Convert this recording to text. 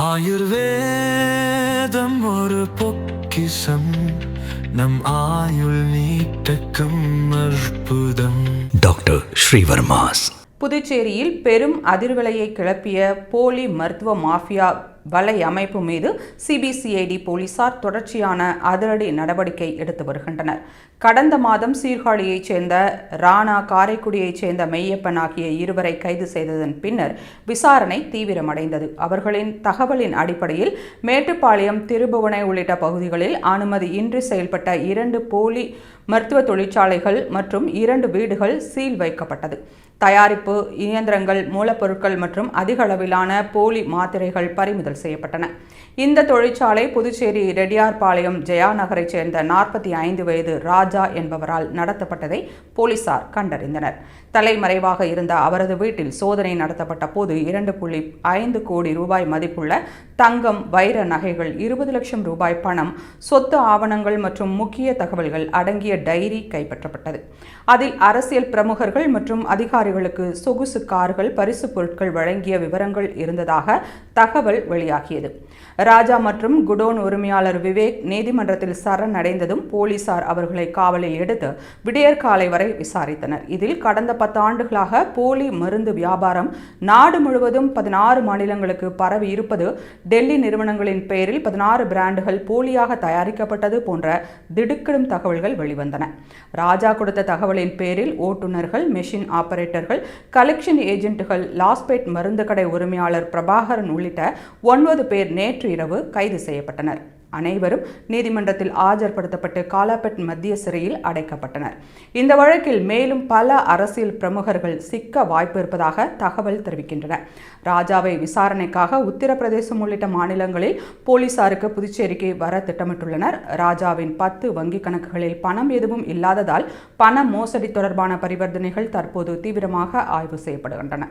ஆயுர்வேதம் ஒரு பொக்கிஷம், நம் ஆயுள் நீட்டக்கும் அற்புதம். டாக்டர் ஸ்ரீவர்மாஸ். புதுச்சேரியில் பெரும் அதிர்வலையை கிளப்பிய போலி மருத்துவ மாஃபியா வலை அமைப்பு மீது சிபிசிஐடி போலீசார் தொடர்ச்சியான அதிரடி நடவடிக்கை எடுத்து வருகின்றனர். கடந்த மாதம் சீர்காழியைச் சேர்ந்த ராணா, காரைக்குடியைச் சேர்ந்த மெய்யப்பன் ஆகிய இருவரை கைது செய்ததன் பின்னர் விசாரணை தீவிரமடைந்தது. அவர்களின் தகவலின் அடிப்படையில் மேட்டுப்பாளையம், திருபுவனை உள்ளிட்ட பகுதிகளில் அனுமதியின்றி செயல்பட்ட 2 போலி மருத்துவ தொழிற்சாலைகள் மற்றும் 2 வீடுகள் சீல் வைக்கப்பட்டது. தயாரிப்பு இயந்திரங்கள், மூலப்பொருட்கள் மற்றும் அதிக அளவிலான போலி மாத்திரைகள் பறிமுதல் செய்யப்பட்டன. இந்த தொழிற்சாலை புதுச்சேரி ரெட்டியார்பாளையம் ஜெயா நகரைச் சேர்ந்த 45 வயது ராஜா என்பவரால் நடத்தப்பட்டதை போலீசார் கண்டறிந்தனர். தலைமறைவாக இருந்த அவரது வீட்டில் சோதனை நடத்தப்பட்ட போது 2.5 கோடி ரூபாய் மதிப்புள்ள தங்கம், வைர நகைகள், 20 லட்சம் ரூபாய் பணம், சொத்து ஆவணங்கள் மற்றும் முக்கிய தகவல்கள் அடங்கிய டைரி கைப்பற்றப்பட்டது. அதில் அரசியல் பிரமுகர்கள் மற்றும் அதிகாரிகளுக்கு சொகுசு கார்கள், பரிசு பொருட்கள் வழங்கிய விவரங்கள் இருந்ததாக தகவல் வெளியாகியது. ராஜா மற்றும் குடோன் உரிமையாளர் விவேக் நீதிமன்றத்தில் சரணடைந்ததும் போலீசார் அவர்களை காவலில் எடுத்து விடியற்காலை வரை விசாரித்தனர். இதில் கடந்த 10 ஆண்டுகளாக போலி மருந்து வியாபாரம் நாடு முழுவதும் 16 மாநிலங்களுக்கு பரவி இருப்பது, டெல்லி நிறுவனங்களின் பெயரில் 16 பிராண்டுகள் போலியாக தயாரிக்கப்பட்டது போன்ற திடுக்கிடும் தகவல்கள் வெளிவந்தன. ராஜா கொடுத்த தகவலின் பேரில் ஓட்டுநர்கள், மெஷின் ஆபரேட்டர்கள், கலெக்ஷன் ஏஜென்ட்டுகள், லாஸ்பேட் மருந்து கடை உரிமையாளர் பிரபாகரன் உள்ளிட்ட 9 பேர் நேற்று இரவு கைது செய்யப்பட்டனர். அனைவரும் நீதிமன்றத்தில் ஆஜர்படுத்தப்பட்டு காலாப்பட் மத்திய சிறையில் அடைக்கப்பட்டனர். இந்த வழக்கில் மேலும் பல அரசியல் பிரமுகர்கள் சிக்க வாய்ப்பு இருப்பதாக தகவல் தெரிவிக்கின்றன. ராஜாவை விசாரணைக்காக உத்தரப்பிரதேசம் உள்ளிட்ட மாநிலங்களில் போலீசாருக்கு புதுச்சேரிக்கு வர திட்டமிட்டுள்ளனர். ராஜாவின் 10 வங்கி கணக்குகளில் பணம் எதுவும் இல்லாததால் பண மோசடி தொடர்பான பரிவர்த்தனைகள் தற்போது தீவிரமாக ஆய்வு செய்யப்படுகின்றன.